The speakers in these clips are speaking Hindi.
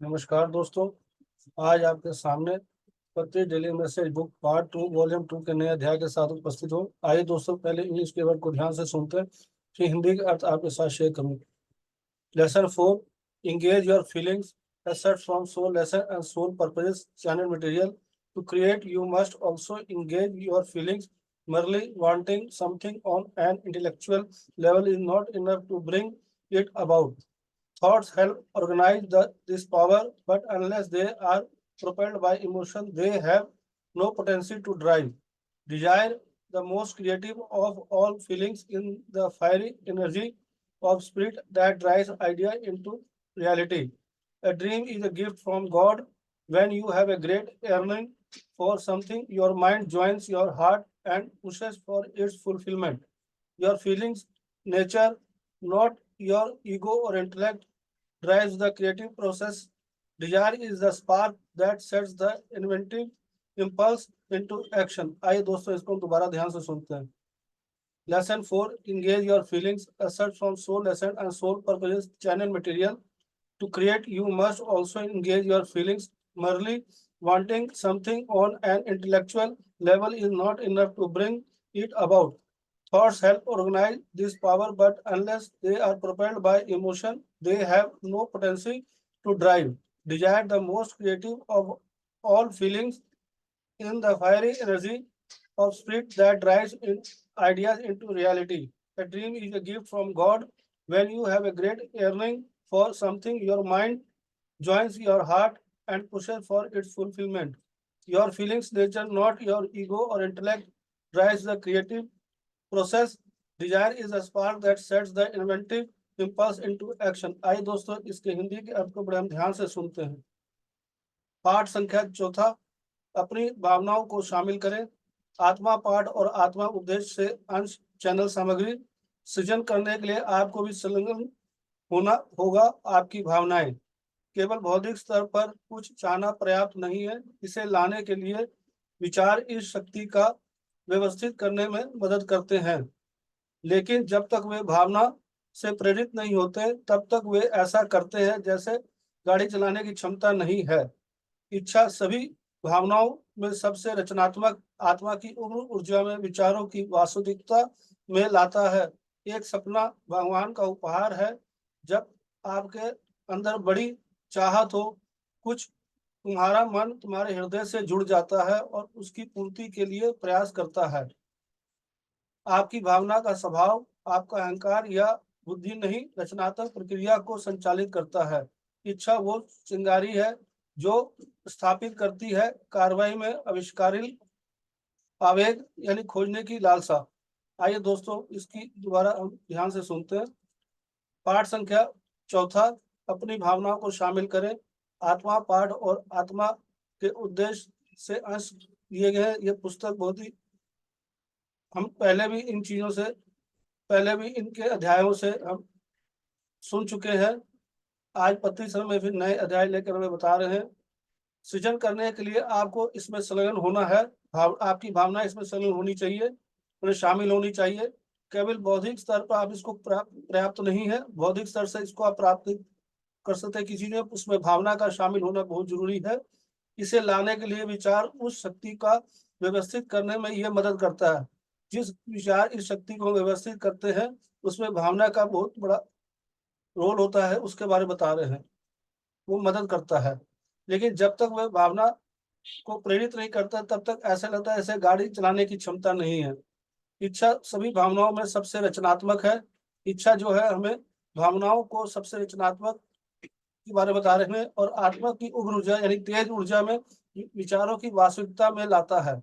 नमस्कार दोस्तों। आज आपके सामने पत्री daily message book part 2 volume 2 के नए अध्याय के साथ उपस्थित हो। आइए दोस्तों, पहले इंग्लिश के वर्ड को ध्यान से सुनते हैं कि हिंदी का अर्थ आपके साथ शेयर करूँ। Lesson 4, engage your feelings. Aside from soul lesson and soul purposes channel material to create, you must also engage your feelings. Merely wanting something on an intellectual level is not enough to bring it about. Thoughts help organize this power, but unless they are propelled by emotion, they have no potential to drive. Desire, the most creative of all feelings, in the fiery energy of spirit that drives idea into reality. A dream is a gift from God. When you have a great yearning for something, your mind joins your heart and pushes for its fulfillment. Your feelings, nature, not your ego or intellect, drives the creative process. Desire is the spark that sets the inventive impulse into action. आइए दोस्तों, इसको दोबारा ध्यान से सुनते हैं। Lesson 4, engage your feelings. Assert from soul lesson and soul purposes channel material. To create, you must also engage your feelings. Merely wanting something on an intellectual level is not enough to bring it about. Thoughts help organize this power, but unless they are propelled by emotion, they have no potential to drive. Desire, the most creative of all feelings, in the fiery energy of spirit that drives in ideas into reality. A dream is a gift from God. When you have a great yearning for something, your mind joins your heart and pushes for its fulfillment. Your feelings, nature, not your ego or intellect, drives the creative process. Desire is a spark that sets the inventive impulse into action. आइए दोस्तों, इसके हिंदी के अर्थ को बड़े हम ध्यान से सुनते हैं। पाठ संख्या चौथा, अपनी भावनाओं को शामिल करें। आत्मा पाठ और आत्मा उद्देश्य से अंश चैनल सामग्री सृजन करने के लिए आपको भी संलग्न होना होगा। आपकी भावनाएं केवल बौद्धिक स्तर पर कुछ चाहना पर्याप्त नहीं है। इसे लाने के लिए विचार इस शक्ति का व्यवस्थित करने में मदद करते हैं, लेकिन जब तक वे भावना से प्रेरित नहीं होते तब तक वे ऐसा करते हैं जैसे गाड़ी चलाने की क्षमता नहीं है। इच्छा सभी भावनाओं में सबसे रचनात्मक आत्मा की उग्र ऊर्जा में विचारों की वास्तविकता में लाता है। एक सपना भगवान का उपहार है। जब आपके अंदर बड़ी चाहत हो, कुछ तुम्हारा मन तुम्हारे हृदय से जुड़ जाता है और उसकी पूर्ति के लिए प्रयास करता है। आपकी भावना का स्वभाव आपका अहंकार या बुद्धि नहीं, रचनात्मक प्रक्रिया को संचालित करता है। इच्छा वो चिंगारी है जो स्थापित करती है कार्रवाई में आविष्कारिल आवेग यानी खोजने की लालसा। आइए दोस्तों, इसकी दोबारा हम ध्यान से सुनते हैं। पाठ संख्या चौथा, अपनी भावनाओं को शामिल करें। आत्मा पाठ और आत्मा के उद्देश्य से अंश दिए गए हैं। ये पुस्तक बहुत ही, हम पहले भी इनके अध्यायों से हम सुन चुके हैं। आज पत्री समय में फिर नए अध्याय लेकर हमें बता रहे हैं। सृजन करने के लिए आपको इसमें संलग्न होना है। आपकी भावना इसमें संलग्न होनी चाहिए, उन्हें शामिल होनी चाहिए। केवल बौद्धिक स्तर पर आप इसको पर्याप्त नहीं है। बौद्धिक स्तर से इसको आप प्राप्त कर सकते हैं किसी ने, उसमें भावना का शामिल होना बहुत जरूरी है। इसे लाने के लिए विचार उस शक्ति का व्यवस्थित करने में यह मदद करता है। जिस विचार इस शक्ति को व्यवस्थित करते हैं उसमें भावना का बहुत बड़ा रोल होता है, उसके बारे में बता रहे हैं। वो मदद करता है, लेकिन जब तक वह भावना को प्रेरित नहीं करता तब तक ऐसा लगता है ऐसे गाड़ी चलाने की क्षमता नहीं है। इच्छा सभी भावनाओं में सबसे रचनात्मक है। इच्छा जो है हमें भावनाओं को सबसे रचनात्मक के बारे में बता रहे हैं और आत्मा की उग्र ऊर्जा यानी तेज ऊर्जा में विचारों की वास्तविकता में लाता है।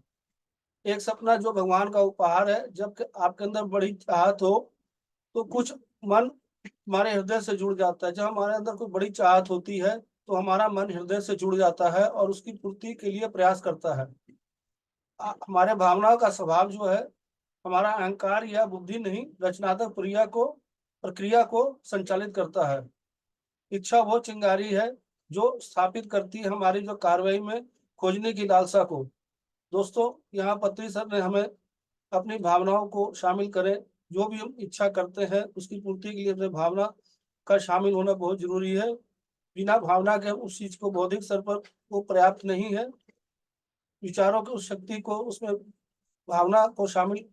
एक सपना जो भगवान का उपहार है। जब आपके अंदर बड़ी चाहत हो तो कुछ मन हमारे हृदय से जुड़ जाता है। जब हमारे अंदर कोई बड़ी चाहत होती है तो हमारा मन हृदय से जुड़ जाता है और उसकी पूर्ति के लिए प्रयास करता है। हमारे भावनाओं का स्वभाव जो है हमारा अहंकार या बुद्धि नहीं, रचनात्मक प्रक्रिया को संचालित करता है। इच्छा वो चिंगारी है जो स्थापित करती है हमारी जो कार्रवाई में खोजने की लालसा को। दोस्तों, यहाँ पत्री सर ने हमें अपनी भावनाओं को शामिल करें। जो भी हम इच्छा करते हैं उसकी पूर्ति के लिए अपने भावना का शामिल होना बहुत जरूरी है। बिना भावना के उस चीज को बौद्धिक स्तर पर वो पर्याप्त नहीं है। विचारों की उस शक्ति को, उसमें भावना को शामिल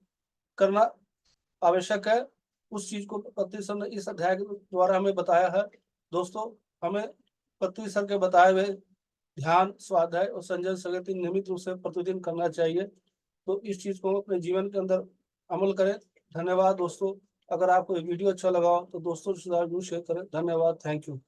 करना आवश्यक है। उस चीज को पत्री सर ने इस अध्याय के द्वारा हमें बताया है। दोस्तों, हमें पत्री सर के बताए हुए ध्यान, स्वाध्याय और संजय संगति नियमित रूप से प्रतिदिन करना चाहिए। तो इस चीज को अपने जीवन के अंदर अमल करें। धन्यवाद दोस्तों। अगर आपको ये वीडियो अच्छा लगा हो तो दोस्तों से जरूर शेयर करें। धन्यवाद, थैंक यू।